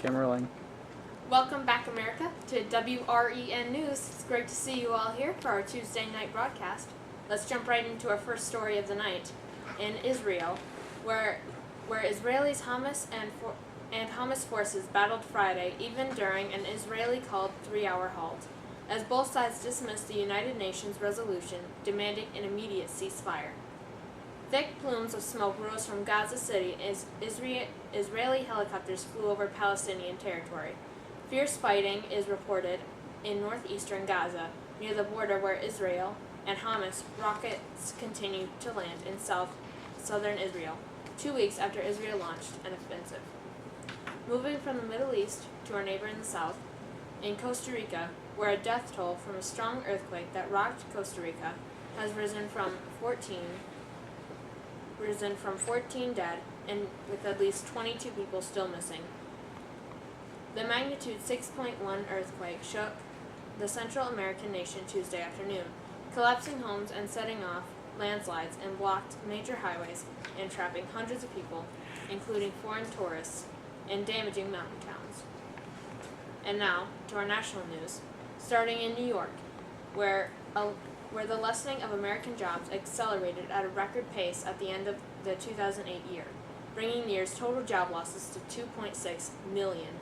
Camera rolling. Welcome back, America, to WREN News. It's great to see you all here for our Tuesday night broadcast. Let's jump right into our first story of the night. In Israel, where Israelis Hamas and Hamas forces battled Friday, even during an Israeli-called 3-hour halt, as both sides dismissed the United Nations resolution demanding an immediate ceasefire. Thick plumes of smoke rose from Gaza City as Israeli helicopters flew over Palestinian territory. Fierce fighting is reported in northeastern Gaza, near the border where Israel and Hamas rockets continue to land in southern Israel, 2 weeks after Israel launched an offensive. Moving from the Middle East to our neighbor in the south, in Costa Rica, where a death toll from a strong earthquake that rocked Costa Rica has risen from 14 dead, and with at least 22 people still missing. The magnitude 6.1 earthquake shook the Central American nation Tuesday afternoon, collapsing homes and setting off landslides and blocked major highways and trapping hundreds of people, including foreign tourists, and damaging mountain towns. And now, to our national news, starting in New York, where the lessening of American jobs accelerated at a record pace at the end of the 2008 year, bringing the year's total job losses to 2.6 million,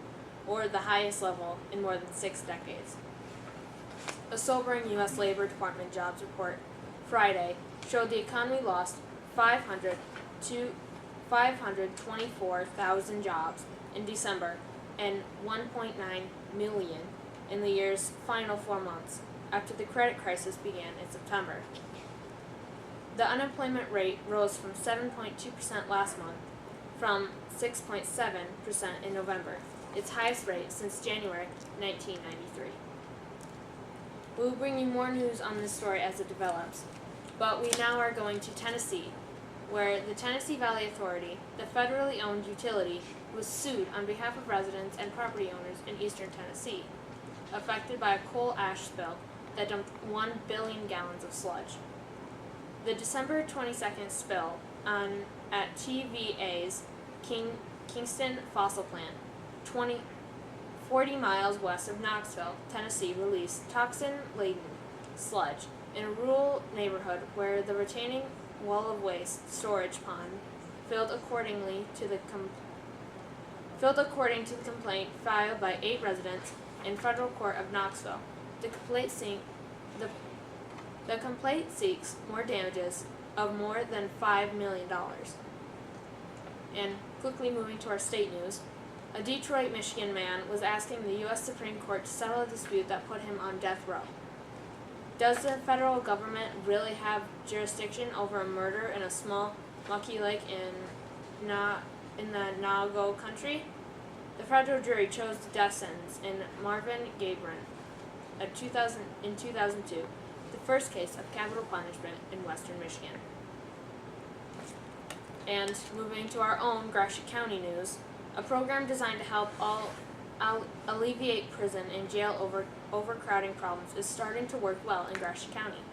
or the highest level in more than 6 decades. A sobering U.S. Labor Department jobs report Friday showed the economy lost 524,000 jobs in December and 1.9 million in the year's final 4 months, after the credit crisis began in September. The unemployment rate rose from 7.2% last month, from 6.7% in November, its highest rate since January 1993. We will bring you more news on this story as it develops, but we now are going to Tennessee, where the Tennessee Valley Authority, the federally owned utility, was sued on behalf of residents and property owners in eastern Tennessee, affected by a coal ash spill that dumped 1 billion gallons of sludge. The December 22nd spill at TVA's Kingston Fossil Plant, 40 miles west of Knoxville, Tennessee, released toxin-laden sludge in a rural neighborhood where the retaining wall of waste storage pond filled according to the complaint filed by 8 residents in federal court of Knoxville. The complaint seeks more damages of more than $5 million. And quickly moving to our state news, a Detroit, Michigan man was asking the U.S. Supreme Court to settle a dispute that put him on death row. Does the federal government really have jurisdiction over a murder in a small mucky lake in the Nago country? The federal jury chose the death sentence in Marvin Gabron in 2002, the first case of capital punishment in western Michigan. And moving to our own Gratiot County news, a program designed to help alleviate prison and jail overcrowding problems is starting to work well in Gratiot County.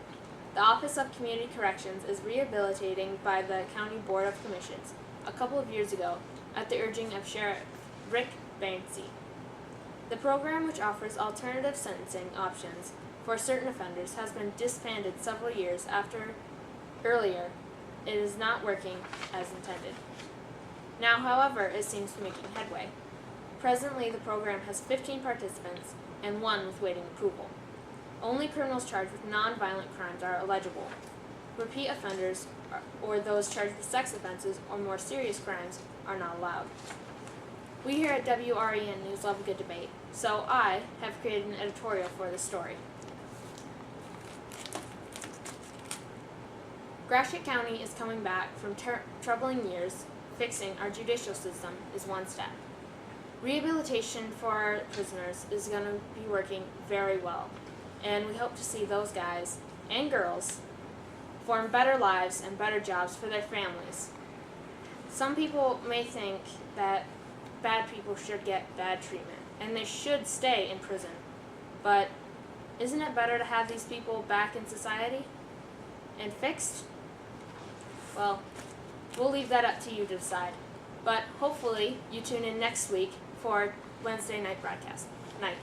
The Office of Community Corrections is rehabilitating by the County Board of Commissions a couple of years ago at the urging of Sheriff Rick Banksy. The program, which offers alternative sentencing options for certain offenders, has been disbanded several years after earlier it is not working as intended. Now, however, it seems to be making headway. Presently, the program has 15 participants and 1 with waiting approval. Only criminals charged with non-violent crimes are eligible. Repeat offenders or those charged with sex offenses or more serious crimes are not allowed. We here at WREN News love a good debate, so I have created an editorial for this story. Gratiot County is coming back from troubling years. Fixing our judicial system is one step. Rehabilitation for our prisoners is going to be working very well, and we hope to see those guys and girls form better lives and better jobs for their families. Some people may think that bad people should get bad treatment, and they should stay in prison, but isn't it better to have these people back in society and fixed? Well, we'll leave that up to you to decide. But hopefully you tune in next week for Wednesday night broadcast. Night.